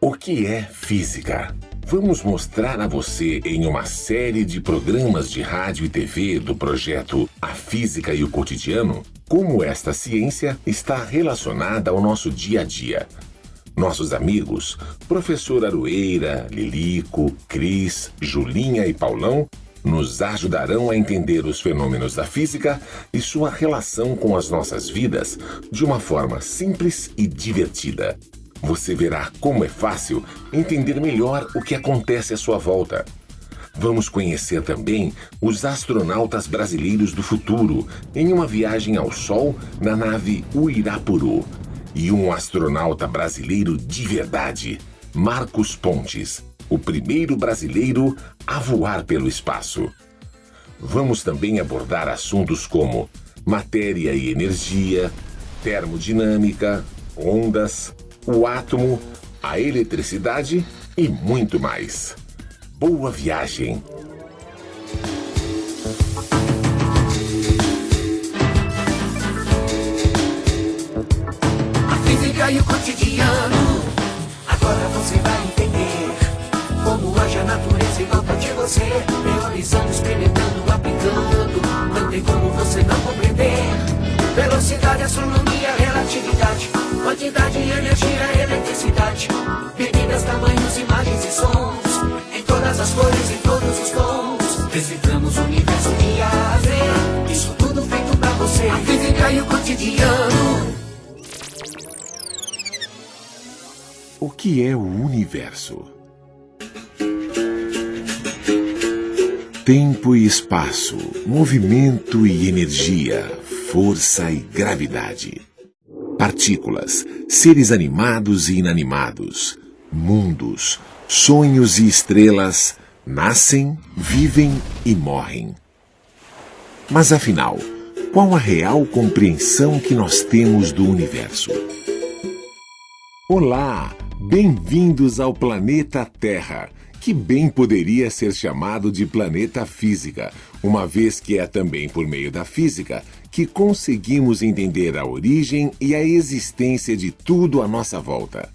O que é física? Vamos mostrar a você em uma série de programas de rádio e TV do projeto A Física e o Cotidiano como esta ciência está relacionada ao nosso dia a dia. Nossos amigos, professor Aroeira, Lilico, Cris, Julinha e Paulão, nos ajudarão a entender os fenômenos da física e sua relação com as nossas vidas de uma forma simples e divertida. Você verá como é fácil entender melhor o que acontece à sua volta. Vamos conhecer também os astronautas brasileiros do futuro em uma viagem ao Sol na nave Uirapuru. E um astronauta brasileiro de verdade, Marcos Pontes, o primeiro brasileiro a voar pelo espaço. Vamos também abordar assuntos como matéria e energia, termodinâmica, ondas, o átomo, a eletricidade e muito mais. Boa viagem! A física e o cotidiano, agora você vai entender como age a natureza em volta de você, teorizando, experimentando, aplicando. Não tem como você não compreender. Velocidade, astronomia, relatividade, quantidade, energia, eletricidade, medidas, tamanhos, imagens e sons, em todas as cores, em todos os tons. Deciframos o universo de A a Z, isso tudo feito pra você. A física e o cotidiano. O que é o universo? Tempo e espaço, movimento e energia, força e gravidade. Partículas, seres animados e inanimados, mundos, sonhos e estrelas, nascem, vivem e morrem. Mas afinal, qual a real compreensão que nós temos do universo? Olá, bem-vindos ao planeta Terra, que bem poderia ser chamado de planeta física, uma vez que é também por meio da física que conseguimos entender a origem e a existência de tudo à nossa volta.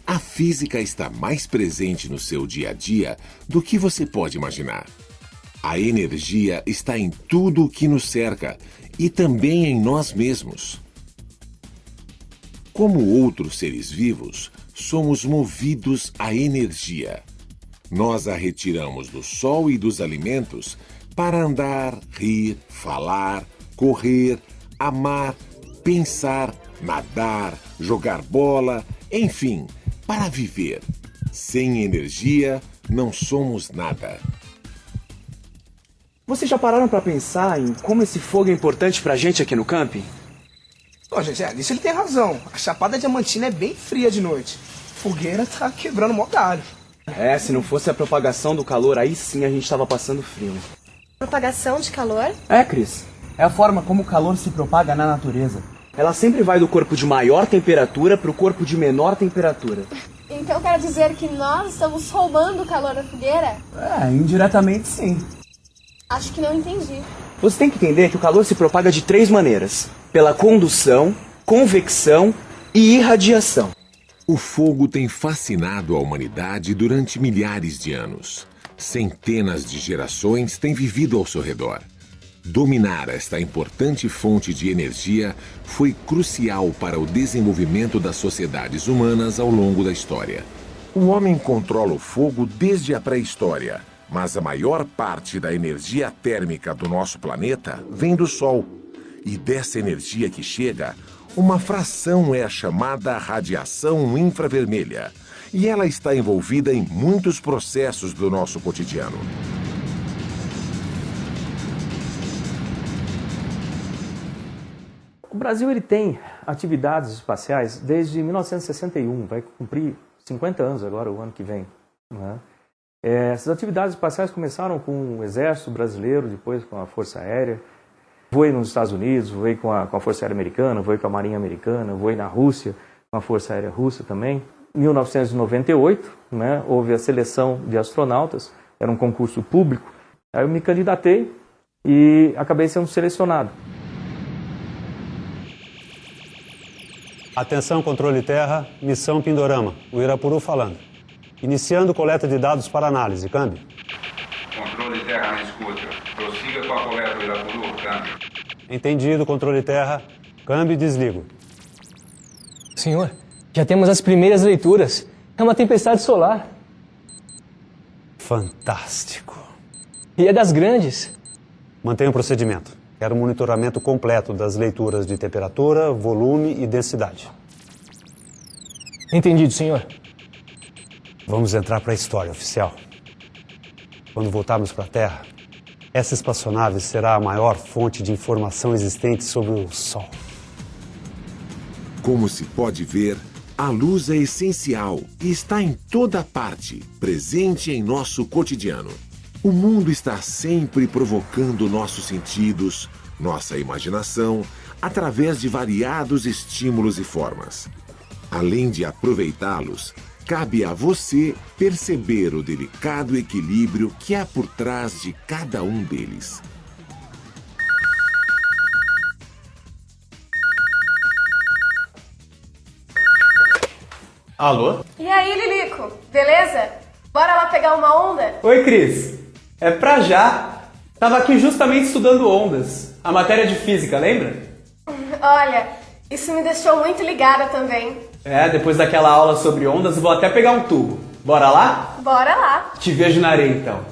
A física está mais presente no seu dia a dia do que você pode imaginar. A energia está em tudo o que nos cerca e também em nós mesmos. Como outros seres vivos, somos movidos à energia. Nós a retiramos do sol e dos alimentos para andar, rir, falar, correr, amar, pensar, nadar, jogar bola, enfim, para viver. Sem energia, não somos nada. Vocês já pararam para pensar em como esse fogo é importante pra gente aqui no camping? Ô, gente, nisso ele tem razão. A Chapada Diamantina é bem fria de noite. Fogueira tá quebrando mó galho. É, se não fosse a propagação do calor, aí sim a gente tava passando frio. Propagação de calor? É, Cris. É a forma como o calor se propaga na natureza. Ela sempre vai do corpo de maior temperatura pro corpo de menor temperatura. Então quer dizer que nós estamos roubando o calor da fogueira? É, indiretamente sim. Acho que não entendi. Você tem que entender que o calor se propaga de 3 maneiras: pela condução, convecção e irradiação. O fogo tem fascinado a humanidade durante milhares de anos. Centenas de gerações têm vivido ao seu redor. Dominar esta importante fonte de energia foi crucial para o desenvolvimento das sociedades humanas ao longo da história. O homem controla o fogo desde a pré-história, mas a maior parte da energia térmica do nosso planeta vem do Sol. E dessa energia que chega, uma fração é a chamada radiação infravermelha, e ela está envolvida em muitos processos do nosso cotidiano. O Brasil ele tem atividades espaciais desde 1961, vai cumprir 50 anos agora, o ano que vem, né? Essas atividades espaciais começaram com o Exército Brasileiro, depois com a Força Aérea. Voei nos Estados Unidos, voei com a Força Aérea Americana, voei com a Marinha Americana, voei na Rússia, com a Força Aérea Russa também. Em 1998, né, houve a seleção de astronautas, era um concurso público. Aí eu me candidatei e acabei sendo selecionado. Atenção, controle terra, missão Pindorama, o Irapuru falando. Iniciando coleta de dados para análise, câmbio. Controle terra na escuta. Prossiga com a coleta do Irapuru, câmbio. Entendido, controle terra, câmbio e desligo. Senhor, já temos as primeiras leituras. É uma tempestade solar. Fantástico. E é das grandes. Mantenha o procedimento. Quero um monitoramento completo das leituras de temperatura, volume e densidade. Entendido, senhor. Vamos entrar para a história, oficial. Quando voltarmos para a Terra, essa espaçonave será a maior fonte de informação existente sobre o Sol. Como se pode ver, a luz é essencial e está em toda parte, presente em nosso cotidiano. O mundo está sempre provocando nossos sentidos, nossa imaginação, através de variados estímulos e formas. Além de aproveitá-los, cabe a você perceber o delicado equilíbrio que há por trás de cada um deles. Alô? E aí, Lilico? Beleza? Bora lá pegar uma onda? Oi, Cris. É pra já. Tava aqui justamente estudando ondas. A matéria de física, lembra? Olha, isso me deixou muito ligada também. Depois daquela aula sobre ondas, vou até pegar um tubo. Bora lá? Bora lá. Te vejo na areia, então.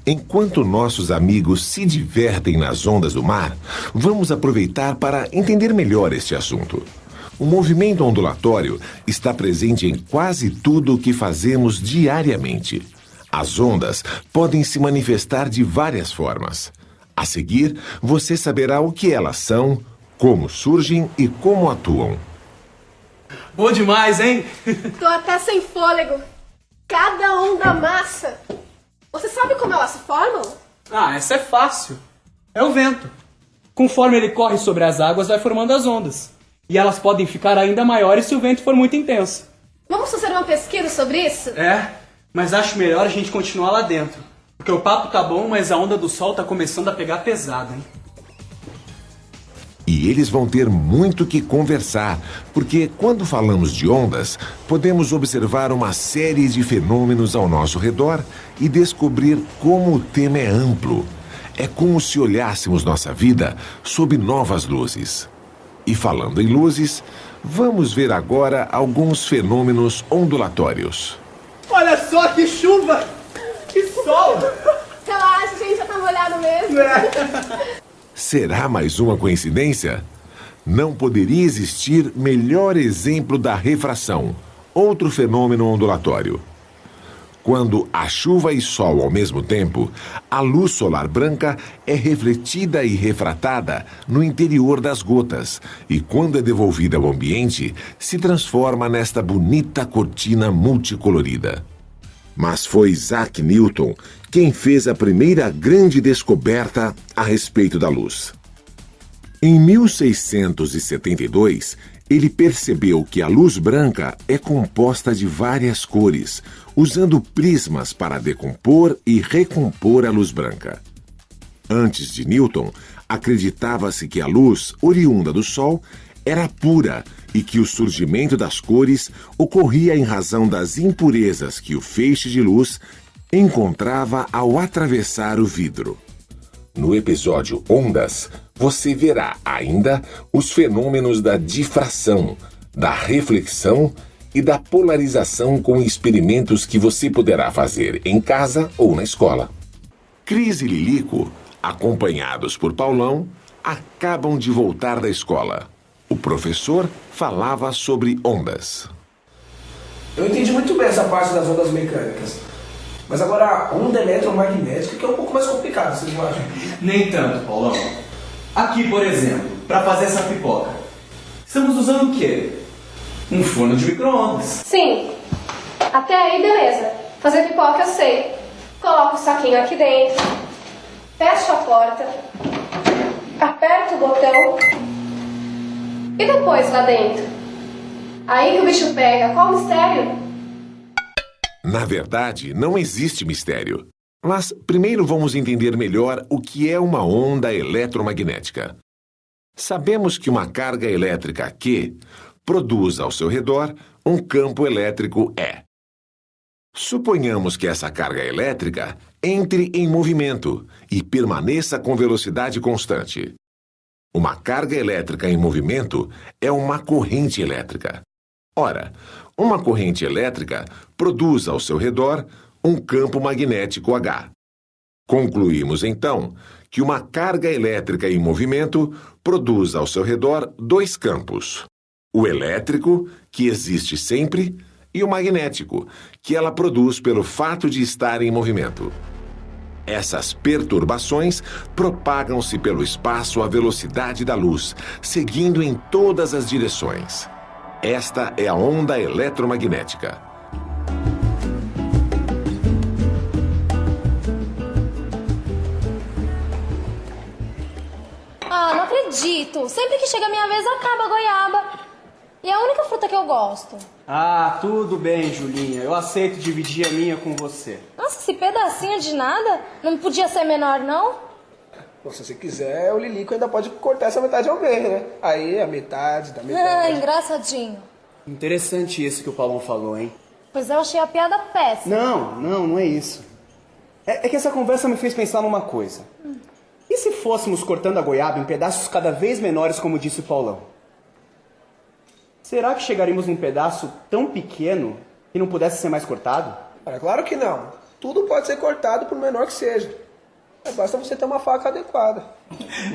Enquanto nossos amigos se divertem nas ondas do mar, vamos aproveitar para entender melhor este assunto. O movimento ondulatório está presente em quase tudo o que fazemos diariamente. As ondas podem se manifestar de várias formas. A seguir, você saberá o que elas são, como surgem e como atuam. Bom demais, hein? Tô até sem fôlego. Cada onda massa. Você sabe como elas se formam? Essa é fácil. É o vento. Conforme ele corre sobre as águas, vai formando as ondas. E elas podem ficar ainda maiores se o vento for muito intenso. Vamos fazer uma pesquisa sobre isso? Mas acho melhor a gente continuar lá dentro. Porque o papo tá bom, mas a onda do sol tá começando a pegar pesado, hein? E eles vão ter muito que conversar, porque quando falamos de ondas, podemos observar uma série de fenômenos ao nosso redor e descobrir como o tema é amplo. É como se olhássemos nossa vida sob novas luzes. E falando em luzes, vamos ver agora alguns fenômenos ondulatórios. Olha só que chuva! Que sol! Relaxa, a gente já tá molhado mesmo. Será mais uma coincidência? Não poderia existir melhor exemplo da refração, outro fenômeno ondulatório. Quando há chuva e sol ao mesmo tempo, a luz solar branca é refletida e refratada no interior das gotas e, quando é devolvida ao ambiente, se transforma nesta bonita cortina multicolorida. Mas foi Isaac Newton quem fez a primeira grande descoberta a respeito da luz. Em 1672, ele percebeu que a luz branca é composta de várias cores, usando prismas para decompor e recompor a luz branca. Antes de Newton, acreditava-se que a luz, oriunda do Sol, era pura e que o surgimento das cores ocorria em razão das impurezas que o feixe de luz encontrava ao atravessar o vidro. No episódio Ondas, você verá ainda os fenômenos da difração, da reflexão e da polarização com experimentos que você poderá fazer em casa ou na escola. Cris e Lilico, acompanhados por Paulão, acabam de voltar da escola. O professor falava sobre ondas. Eu entendi muito bem essa parte das ondas mecânicas. Mas agora a onda eletromagnética que é um pouco mais complicado, vocês não acham? Nem tanto, Paulão. Aqui, por exemplo, para fazer essa pipoca, estamos usando o quê? Um forno de micro-ondas. Sim. Até aí, beleza. Fazer pipoca eu sei. Coloco o saquinho aqui dentro, fecho a porta, aperto o botão e depois lá dentro. Aí que o bicho pega. Qual o mistério? Na verdade, não existe mistério. Mas primeiro vamos entender melhor o que é uma onda eletromagnética. Sabemos que uma carga elétrica Q produz ao seu redor um campo elétrico E. Suponhamos que essa carga elétrica entre em movimento e permaneça com velocidade constante. Uma carga elétrica em movimento é uma corrente elétrica. Ora, uma corrente elétrica produz ao seu redor um campo magnético H. Concluímos, então, que uma carga elétrica em movimento produz ao seu redor dois campos: o elétrico, que existe sempre, e o magnético, que ela produz pelo fato de estar em movimento. Essas perturbações propagam-se pelo espaço à velocidade da luz, seguindo em todas as direções. Esta é a onda eletromagnética. Ah, não acredito. Sempre que chega a minha vez, acaba a goiaba. E é a única fruta que eu gosto. Ah, tudo bem, Julinha. Eu aceito dividir a minha com você. Nossa, esse pedacinho de nada não podia ser menor, não? Se você quiser, o Lilico ainda pode cortar essa metade ao meio, né? Aí a metade da metade. Ah, engraçadinho. Interessante isso que o Paulão falou, hein? Pois eu achei a piada péssima. Não é isso. É que essa conversa me fez pensar numa coisa. E se fôssemos cortando a goiaba em pedaços cada vez menores, como disse o Paulão? Será que chegaríamos num pedaço tão pequeno que não pudesse ser mais cortado? Cara, claro que não. Tudo pode ser cortado, por menor que seja. Basta você ter uma faca adequada.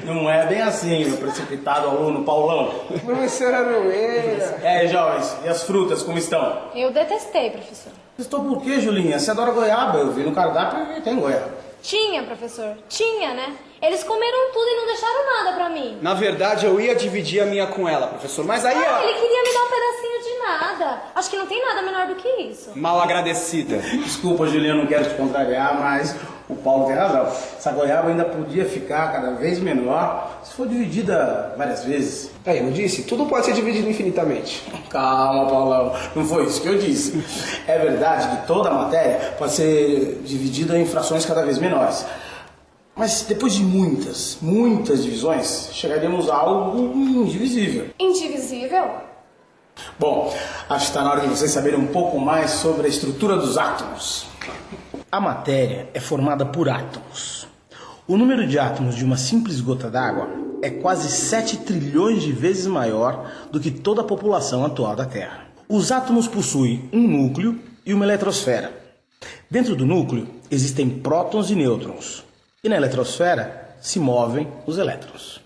Não é bem assim, meu precipitado aluno Paulão. Professor Aroeira. Jovens, e as frutas, como estão? Eu detestei, professor. Estou por quê, Julinha? Você adora goiaba? Eu vi no cardápio e tem goiaba. Tinha, professor. Tinha, né? Eles comeram tudo e não deixaram nada pra mim. Na verdade, eu ia dividir a minha com ela, professor, mas aí... Ele queria me dar um pedacinho de nada. Acho que não tem nada menor do que isso. Mal agradecida. Desculpa, Julinha, não quero te contrariar, mas o Paulo tem razão. Essa goiaba ainda podia ficar cada vez menor se for dividida várias vezes. Aí, eu disse, tudo pode ser dividido infinitamente. Calma, Paulão, não foi isso que eu disse. É verdade que toda a matéria pode ser dividida em frações cada vez menores. Mas depois de muitas divisões, chegaríamos a algo indivisível. Indivisível? Bom, acho que está na hora de vocês saberem um pouco mais sobre a estrutura dos átomos. A matéria é formada por átomos. O número de átomos de uma simples gota d'água é quase 7 trilhões de vezes maior do que toda a população atual da Terra. Os átomos possuem um núcleo e uma eletrosfera. Dentro do núcleo existem prótons e nêutrons. E na eletrosfera se movem os elétrons.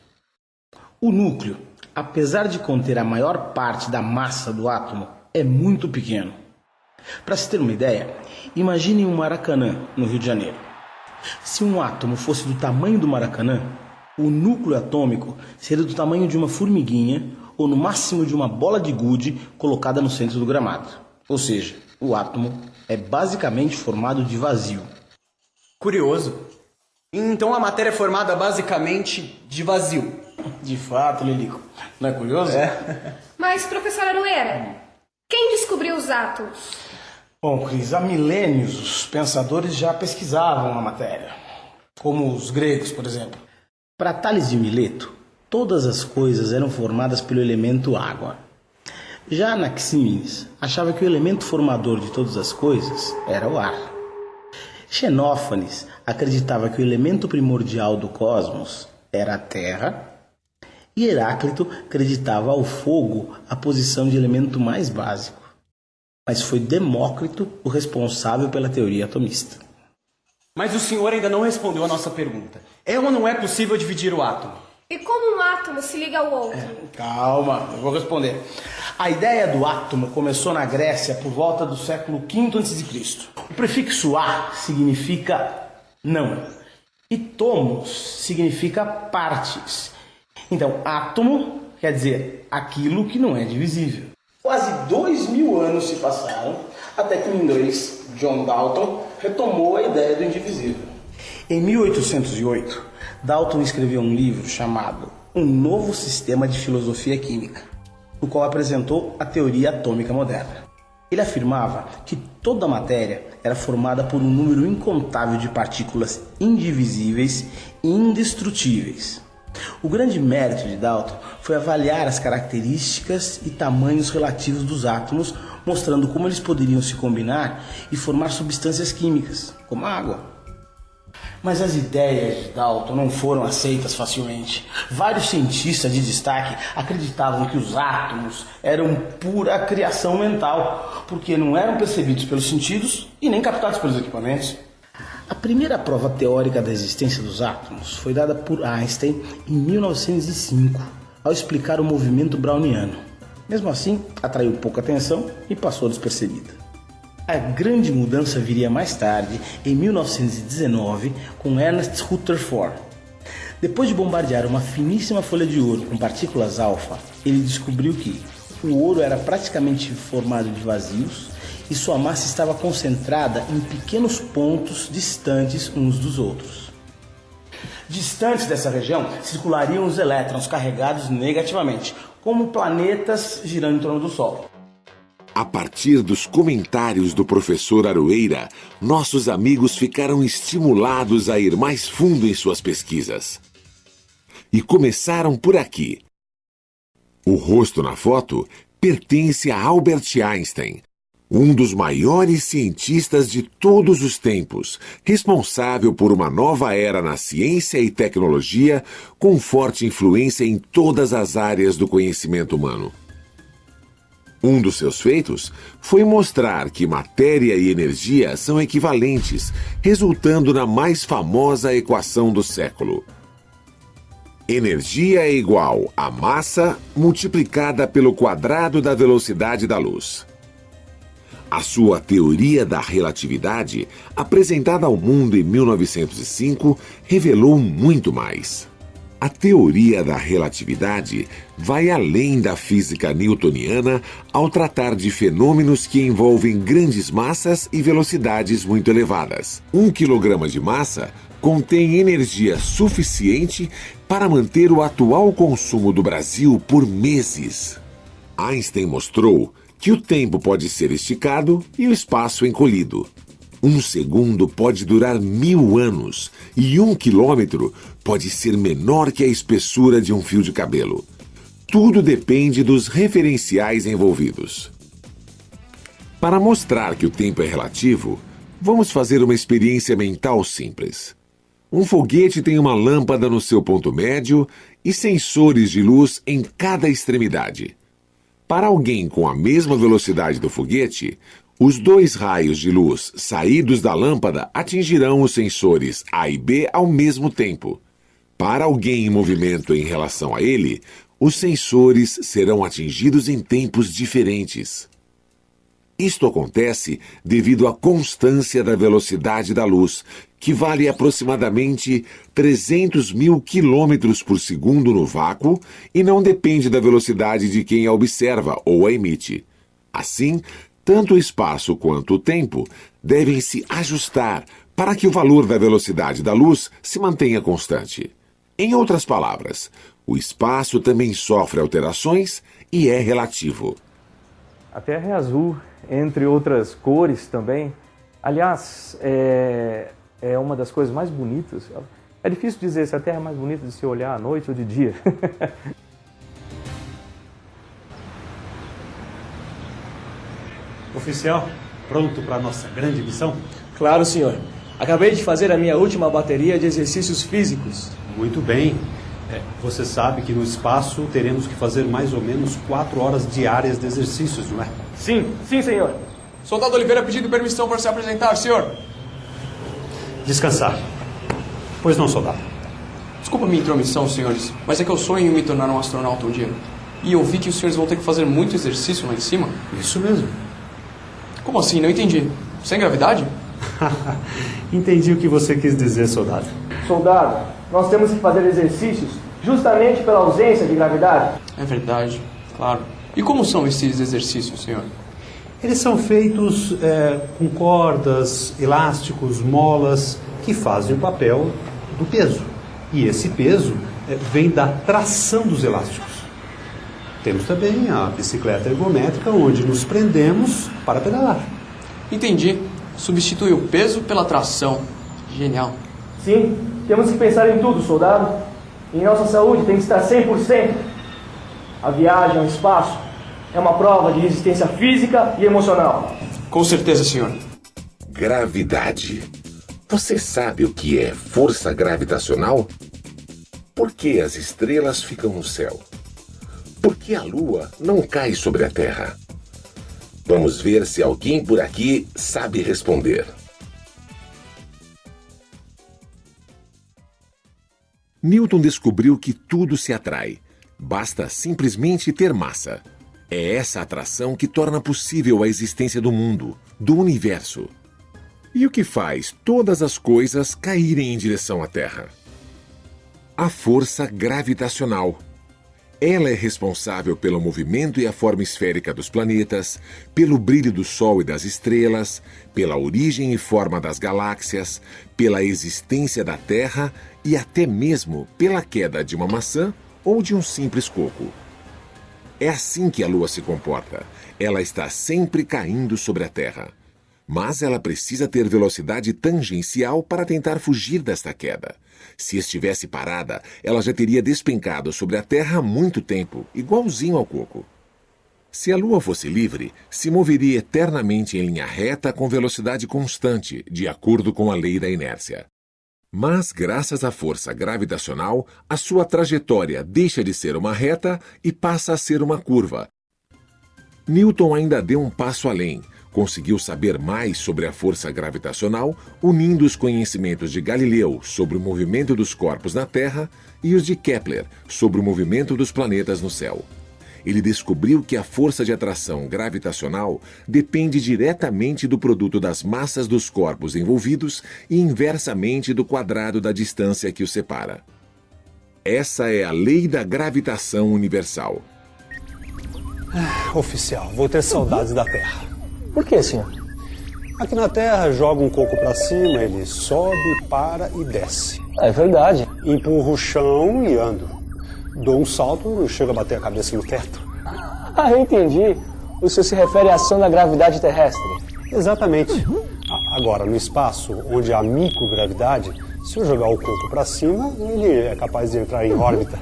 O núcleo, apesar de conter a maior parte da massa do átomo, é muito pequeno. Para se ter uma ideia, imagine um Maracanã, no Rio de Janeiro. Se um átomo fosse do tamanho do Maracanã, o núcleo atômico seria do tamanho de uma formiguinha ou no máximo de uma bola de gude colocada no centro do gramado. Ou seja, o átomo é basicamente formado de vazio. Curioso. Então a matéria é formada basicamente de vazio. De fato, Lilico. Não é curioso? Mas, professor Aroeira, quem descobriu os átomos? Bom, Cris, há milênios os pensadores já pesquisavam a matéria. Como os gregos, por exemplo. Para Tales de Mileto, todas as coisas eram formadas pelo elemento água. Já Anaxímenes achava que o elemento formador de todas as coisas era o ar. Xenófanes acreditava que o elemento primordial do cosmos era a terra, e Heráclito acreditava ao fogo a posição de elemento mais básico. Mas foi Demócrito o responsável pela teoria atomista. Mas o senhor ainda não respondeu a nossa pergunta. É ou não é possível dividir o átomo? E como um átomo se liga ao outro? Calma, eu vou responder. A ideia do átomo começou na Grécia por volta do século V a.C. O prefixo a significa não e tomos significa partes. Então, átomo quer dizer aquilo que não é divisível. Quase 2000 anos se passaram até que o inglês John Dalton retomou a ideia do indivisível. Em 1808, Dalton escreveu um livro chamado Um Novo Sistema de Filosofia Química, no qual apresentou a teoria atômica moderna. Ele afirmava que toda a matéria era formada por um número incontável de partículas indivisíveis e indestrutíveis. O grande mérito de Dalton foi avaliar as características e tamanhos relativos dos átomos, mostrando como eles poderiam se combinar e formar substâncias químicas, como a água. Mas as ideias de Dalton não foram aceitas facilmente. Vários cientistas de destaque acreditavam que os átomos eram pura criação mental, porque não eram percebidos pelos sentidos e nem captados pelos equipamentos. A primeira prova teórica da existência dos átomos foi dada por Einstein em 1905, ao explicar o movimento browniano. Mesmo assim, atraiu pouca atenção e passou despercebida. A grande mudança viria mais tarde, em 1919, com Ernst Rutherford. Depois de bombardear uma finíssima folha de ouro com partículas alfa, ele descobriu que o ouro era praticamente formado de vazios e sua massa estava concentrada em pequenos pontos distantes uns dos outros. Distantes dessa região circulariam os elétrons carregados negativamente, como planetas girando em torno do Sol. A partir dos comentários do professor Aroeira, nossos amigos ficaram estimulados a ir mais fundo em suas pesquisas. E começaram por aqui. O rosto na foto pertence a Albert Einstein, um dos maiores cientistas de todos os tempos, responsável por uma nova era na ciência e tecnologia, com forte influência em todas as áreas do conhecimento humano. Um dos seus feitos foi mostrar que matéria e energia são equivalentes, resultando na mais famosa equação do século. Energia é igual a massa multiplicada pelo quadrado da velocidade da luz. A sua teoria da relatividade, apresentada ao mundo em 1905, revelou muito mais. A teoria da relatividade vai além da física newtoniana ao tratar de fenômenos que envolvem grandes massas e velocidades muito elevadas. 1 quilograma de massa contém energia suficiente para manter o atual consumo do Brasil por meses. Einstein mostrou que o tempo pode ser esticado e o espaço encolhido. 1 segundo pode durar 1000 anos e 1 quilômetro pode ser menor que a espessura de um fio de cabelo. Tudo depende dos referenciais envolvidos. Para mostrar que o tempo é relativo, vamos fazer uma experiência mental simples. Um foguete tem uma lâmpada no seu ponto médio e sensores de luz em cada extremidade. Para alguém com a mesma velocidade do foguete, os 2 raios de luz saídos da lâmpada atingirão os sensores A e B ao mesmo tempo. Para alguém em movimento em relação a ele, os sensores serão atingidos em tempos diferentes. Isto acontece devido à constância da velocidade da luz, que vale aproximadamente 300.000 km por segundo no vácuo e não depende da velocidade de quem a observa ou a emite. Assim, tanto o espaço quanto o tempo devem se ajustar para que o valor da velocidade da luz se mantenha constante. Em outras palavras, o espaço também sofre alterações e é relativo. A Terra é azul, entre outras cores também. Aliás, é uma das coisas mais bonitas. É difícil dizer se a Terra é mais bonita de se olhar à noite ou de dia. Oficial, pronto para a nossa grande missão? Claro, senhor. Acabei de fazer a minha última bateria de exercícios físicos. Muito bem. Você sabe que no espaço teremos que fazer mais ou menos 4 horas diárias de exercícios, não é? Sim, senhor. Soldado Oliveira pedindo permissão para se apresentar, senhor. Descansar. Pois não, soldado. Desculpa a minha intromissão, senhores, mas é que eu sonho em me tornar um astronauta um dia. E eu vi que os senhores vão ter que fazer muito exercício lá em cima. Isso mesmo. Como assim? Não entendi. Sem gravidade? Entendi o que você quis dizer, soldado. Soldado, nós temos que fazer exercícios justamente pela ausência de gravidade. É verdade, claro. E como são esses exercícios, senhor? Eles são feitos com cordas, elásticos, molas, que fazem o papel do peso. E esse peso vem da tração dos elásticos. Temos também a bicicleta ergométrica, onde nos prendemos para pedalar. Entendi. Substitui o peso pela tração. Genial. Sim, temos que pensar em tudo, soldado. E nossa saúde tem que estar 100%. A viagem ao espaço é uma prova de resistência física e emocional. Com certeza, senhor. Gravidade. Você sabe o que é força gravitacional? Por que as estrelas ficam no céu? Por que a Lua não cai sobre a Terra? Vamos ver se alguém por aqui sabe responder. Newton descobriu que tudo se atrai. Basta simplesmente ter massa. É essa atração que torna possível a existência do mundo, do universo. E o que faz todas as coisas caírem em direção à Terra? A força gravitacional. Ela é responsável pelo movimento e a forma esférica dos planetas, pelo brilho do Sol e das estrelas, pela origem e forma das galáxias, pela existência da Terra e até mesmo pela queda de uma maçã ou de um simples coco. É assim que a Lua se comporta. Ela está sempre caindo sobre a Terra. Mas ela precisa ter velocidade tangencial para tentar fugir desta queda. Se estivesse parada, ela já teria despencado sobre a Terra há muito tempo, igualzinho ao coco. Se a Lua fosse livre, se moveria eternamente em linha reta com velocidade constante, de acordo com a lei da inércia. Mas, graças à força gravitacional, a sua trajetória deixa de ser uma reta e passa a ser uma curva. Newton ainda deu um passo além. Conseguiu saber mais sobre a força gravitacional, unindo os conhecimentos de Galileu sobre o movimento dos corpos na Terra e os de Kepler sobre o movimento dos planetas no céu. Ele descobriu que a força de atração gravitacional depende diretamente do produto das massas dos corpos envolvidos e inversamente do quadrado da distância que os separa. Essa é a lei da gravitação universal. Oficial, vou ter saudades da Terra. Por que, senhor? Aqui na Terra, joga um coco pra cima, ele sobe, para e desce. É verdade. Empurro o chão e ando. Dou um salto e chego a bater a cabeça no teto. Ah, eu entendi. O senhor se refere à ação da gravidade terrestre. Exatamente. Agora, no espaço, onde há microgravidade, se eu jogar o coco pra cima, ele é capaz de entrar em órbita.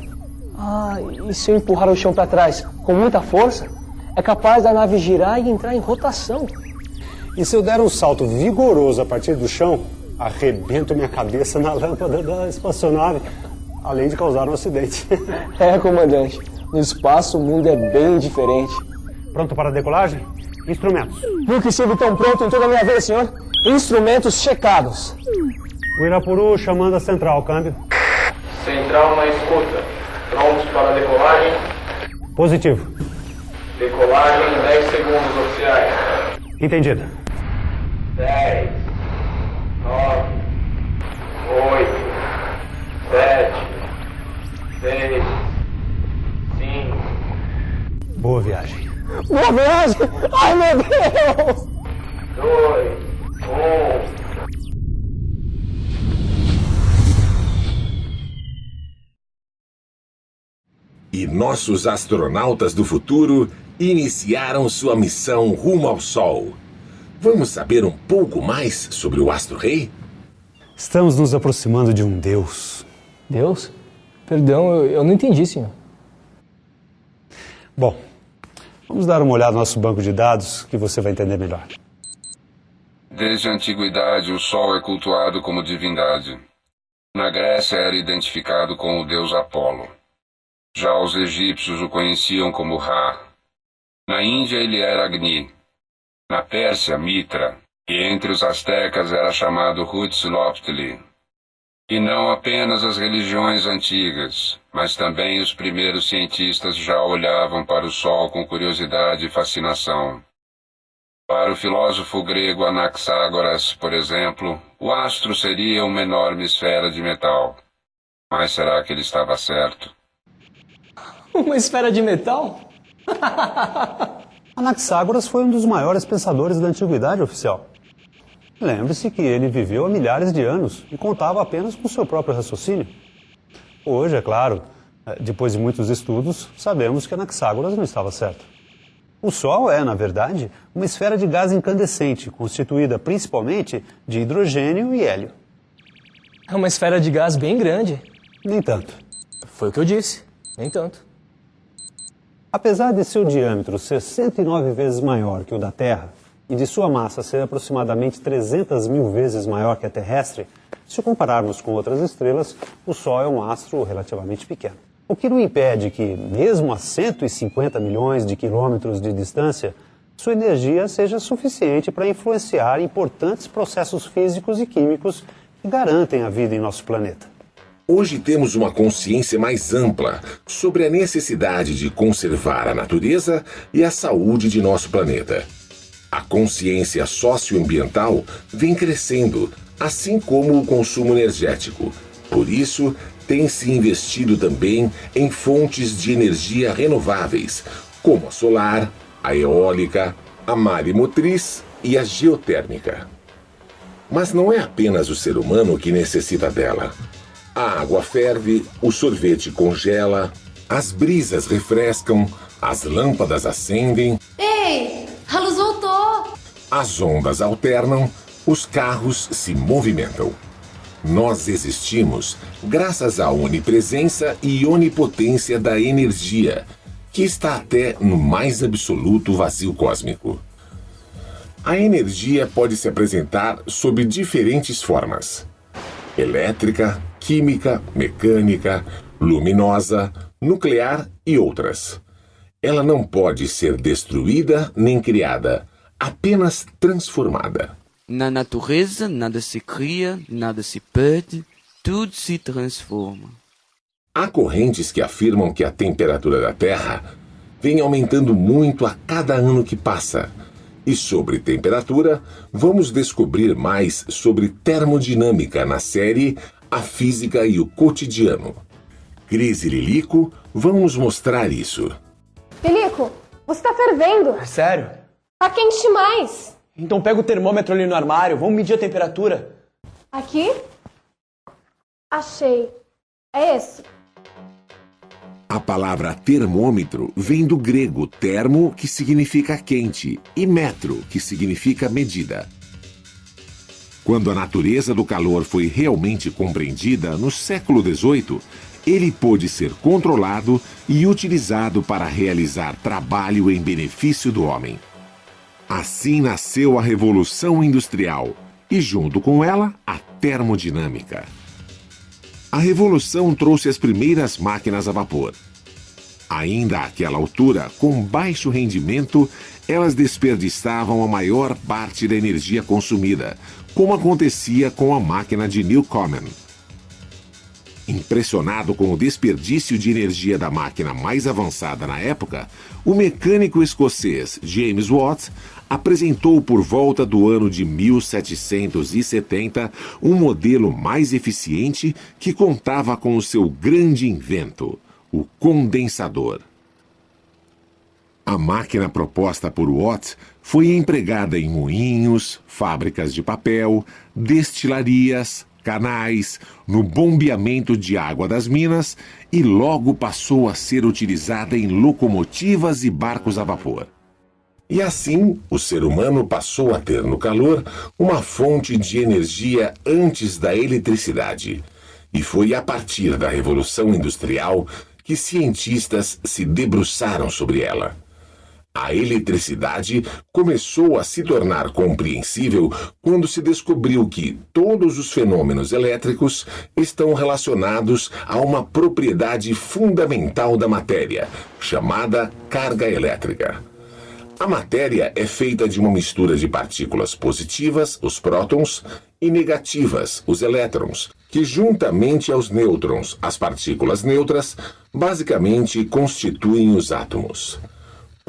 Ah, e se eu empurrar o chão para trás com muita força, é capaz da nave girar e entrar em rotação. E se eu der um salto vigoroso a partir do chão, arrebento minha cabeça na lâmpada da espaçonave, além de causar um acidente. É, comandante. No espaço o mundo é bem diferente. Pronto para a decolagem? Instrumentos. Nunca estive tão pronto em toda a minha vida, senhor. Instrumentos checados. O Irapuru chamando a central, câmbio. Central na escuta. Prontos para a decolagem? Positivo. Decolagem em 10 segundos oficiais. Entendido. 10, 9, 8, 7, 6, 5. Boa viagem. Boa viagem? Ai, meu Deus! 2, 1. E nossos astronautas do futuro iniciaram sua missão rumo ao Sol. Vamos saber um pouco mais sobre o Astro-Rei? Estamos nos aproximando de um Deus. Deus? Perdão, eu não entendi, senhor. Bom, vamos dar uma olhada no nosso banco de dados que você vai entender melhor. Desde a antiguidade, o Sol é cultuado como divindade. Na Grécia era identificado com o deus Apolo. Já os egípcios o conheciam como Ra. Na Índia ele era Agni. Na Pérsia, Mitra. E entre os astecas era chamado Huitzilopochtli. E não apenas as religiões antigas, mas também os primeiros cientistas já olhavam para o Sol com curiosidade e fascinação. Para o filósofo grego Anaxágoras, por exemplo, o astro seria uma enorme esfera de metal. Mas será que ele estava certo? Uma esfera de metal? Anaxágoras foi um dos maiores pensadores da antiguidade, oficial. Lembre-se que ele viveu há milhares de anos e contava apenas com seu próprio raciocínio. Hoje, é claro, depois de muitos estudos, sabemos que Anaxágoras não estava certo. O Sol é, na verdade, uma esfera de gás incandescente, constituída principalmente de hidrogênio e hélio. É uma esfera de gás bem grande. Nem tanto. Foi o que eu disse, nem tanto. Apesar de seu diâmetro ser 109 vezes maior que o da Terra e de sua massa ser aproximadamente 300 mil vezes maior que a terrestre, se compararmos com outras estrelas, o Sol é um astro relativamente pequeno. O que não impede que, mesmo a 150 milhões de quilômetros de distância, sua energia seja suficiente para influenciar importantes processos físicos e químicos que garantem a vida em nosso planeta. Hoje temos uma consciência mais ampla sobre a necessidade de conservar a natureza e a saúde de nosso planeta. A consciência socioambiental vem crescendo, assim como o consumo energético. Por isso, tem se investido também em fontes de energia renováveis, como a solar, a eólica, a maremotriz e a geotérmica. Mas não é apenas o ser humano que necessita dela. A água ferve, o sorvete congela, as brisas refrescam, as lâmpadas acendem. Ei, a luz voltou! As ondas alternam, os carros se movimentam. Nós existimos graças à onipresença e onipotência da energia, que está até no mais absoluto vazio cósmico. A energia pode se apresentar sob diferentes formas: elétrica, química, mecânica, luminosa, nuclear e outras. Ela não pode ser destruída nem criada, apenas transformada. Na natureza, nada se cria, nada se perde, tudo se transforma. Há correntes que afirmam que a temperatura da Terra vem aumentando muito a cada ano que passa. E sobre temperatura, vamos descobrir mais sobre termodinâmica na série A Física e o Cotidiano. Cris e Lilico vão nos mostrar isso. Lilico, você tá fervendo. É sério? Tá quente demais. Então pega o termômetro ali no armário, vamos medir a temperatura. Aqui? Achei. É esse. A palavra termômetro vem do grego termo, que significa quente, e metro, que significa medida. Quando a natureza do calor foi realmente compreendida no século XVIII, ele pôde ser controlado e utilizado para realizar trabalho em benefício do homem. Assim nasceu a Revolução Industrial e, junto com ela, a termodinâmica. A Revolução trouxe as primeiras máquinas a vapor. Ainda àquela altura, com baixo rendimento, elas desperdiçavam a maior parte da energia consumida, como acontecia com a máquina de Newcomen. Impressionado com o desperdício de energia da máquina mais avançada na época, o mecânico escocês James Watt apresentou por volta do ano de 1770 um modelo mais eficiente que contava com o seu grande invento, o condensador. A máquina proposta por Watt foi empregada em moinhos, fábricas de papel, destilarias, canais, no bombeamento de água das minas e logo passou a ser utilizada em locomotivas e barcos a vapor. E assim, o ser humano passou a ter no calor uma fonte de energia antes da eletricidade. E foi a partir da Revolução Industrial que cientistas se debruçaram sobre ela. A eletricidade começou a se tornar compreensível quando se descobriu que todos os fenômenos elétricos estão relacionados a uma propriedade fundamental da matéria, chamada carga elétrica. A matéria é feita de uma mistura de partículas positivas, os prótons, e negativas, os elétrons, que juntamente aos nêutrons, as partículas neutras, basicamente constituem os átomos.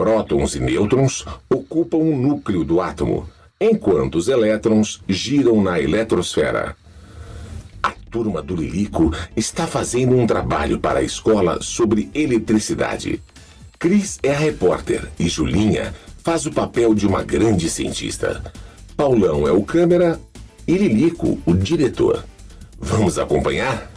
Prótons e nêutrons ocupam o núcleo do átomo, enquanto os elétrons giram na eletrosfera. A turma do Lilico está fazendo um trabalho para a escola sobre eletricidade. Cris é a repórter e Julinha faz o papel de uma grande cientista. Paulão é o câmera e Lilico o diretor. Vamos acompanhar?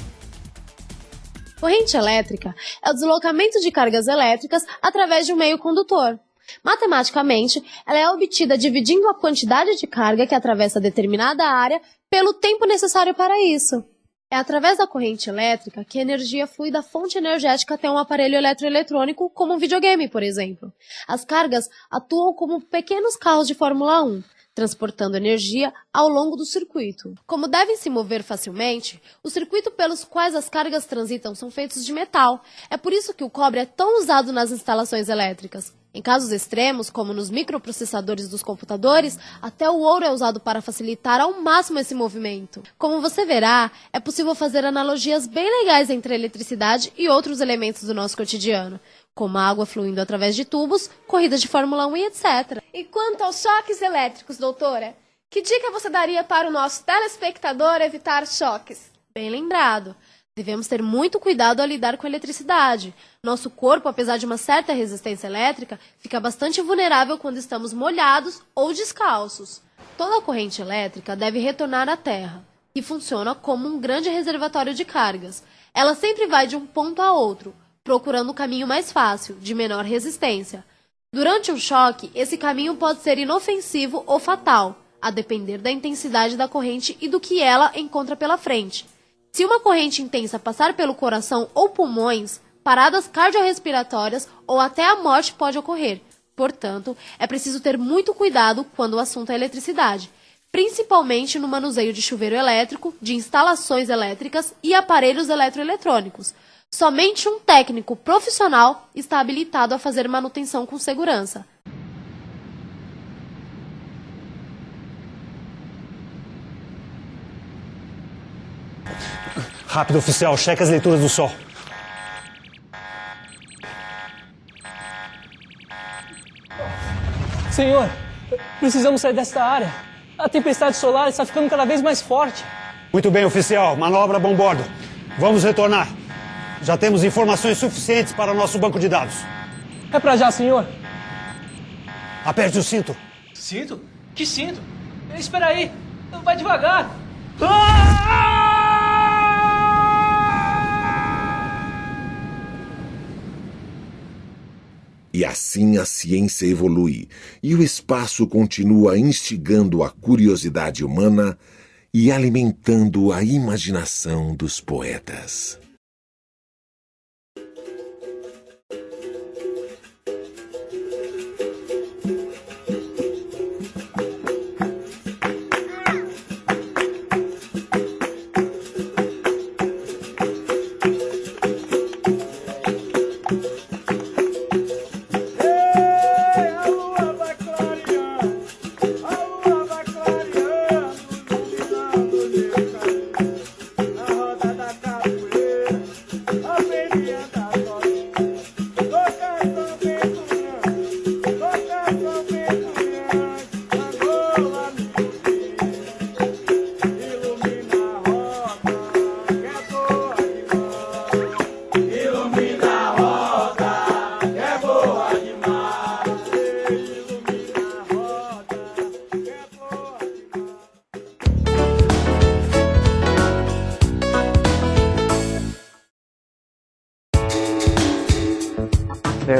Corrente elétrica é o deslocamento de cargas elétricas através de um meio condutor. Matematicamente, ela é obtida dividindo a quantidade de carga que atravessa determinada área pelo tempo necessário para isso. É através da corrente elétrica que a energia flui da fonte energética até um aparelho eletroeletrônico, como um videogame, por exemplo. As cargas atuam como pequenos carros de Fórmula 1, transportando energia ao longo do circuito. Como devem se mover facilmente, o circuito pelos quais as cargas transitam são feitos de metal. É por isso que o cobre é tão usado nas instalações elétricas. Em casos extremos, como nos microprocessadores dos computadores, até o ouro é usado para facilitar ao máximo esse movimento. Como você verá, é possível fazer analogias bem legais entre a eletricidade e outros elementos do nosso cotidiano, como a água fluindo através de tubos, corridas de Fórmula 1 e etc. E quanto aos choques elétricos, doutora? Que dica você daria para o nosso telespectador evitar choques? Bem lembrado. Devemos ter muito cuidado ao lidar com a eletricidade. Nosso corpo, apesar de uma certa resistência elétrica, fica bastante vulnerável quando estamos molhados ou descalços. Toda a corrente elétrica deve retornar à Terra, que funciona como um grande reservatório de cargas. Ela sempre vai de um ponto a outro, procurando o caminho mais fácil, de menor resistência. Durante um choque, esse caminho pode ser inofensivo ou fatal, a depender da intensidade da corrente e do que ela encontra pela frente. Se uma corrente intensa passar pelo coração ou pulmões, paradas cardiorrespiratórias ou até a morte pode ocorrer. Portanto, é preciso ter muito cuidado quando o assunto é eletricidade, principalmente no manuseio de chuveiro elétrico, de instalações elétricas e aparelhos eletroeletrônicos. Somente um técnico profissional está habilitado a fazer manutenção com segurança. Rápido, oficial. Cheque as leituras do sol. Senhor, precisamos sair desta área. A tempestade solar está ficando cada vez mais forte. Muito bem, oficial. Manobra bom bordo. Vamos retornar. Já temos informações suficientes para o nosso banco de dados. É pra já, senhor. Aperte o cinto. Cinto? Que cinto? Espera aí. Vai devagar. E assim a ciência evolui, e o espaço continua instigando a curiosidade humana e alimentando a imaginação dos poetas.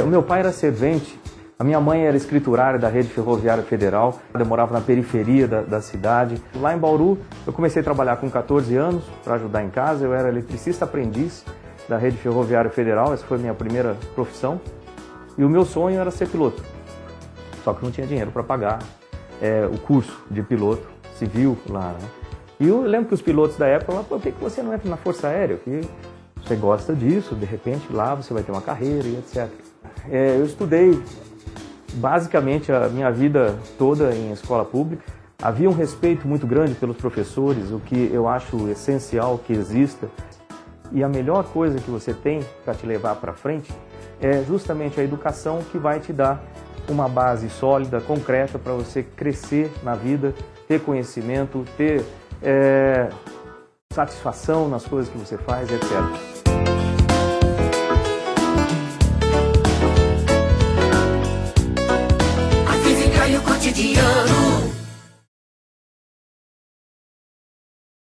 O meu pai era servente, a minha mãe era escriturária da Rede Ferroviária Federal, eu morava na periferia da cidade. Lá em Bauru, eu comecei a trabalhar com 14 anos para ajudar em casa, eu era eletricista aprendiz da Rede Ferroviária Federal, essa foi a minha primeira profissão, e o meu sonho era ser piloto, só que não tinha dinheiro para pagar o curso de piloto civil lá, né? E eu lembro que os pilotos da época falaram, por que você não entra na Força Aérea? Que você gosta disso, de repente lá você vai ter uma carreira e etc. Eu estudei basicamente a minha vida toda em escola pública. Havia um respeito muito grande pelos professores, o que eu acho essencial que exista. E a melhor coisa que você tem para te levar para frente é justamente a educação que vai te dar uma base sólida, concreta, para você crescer na vida, ter conhecimento, ter satisfação nas coisas que você faz, etc.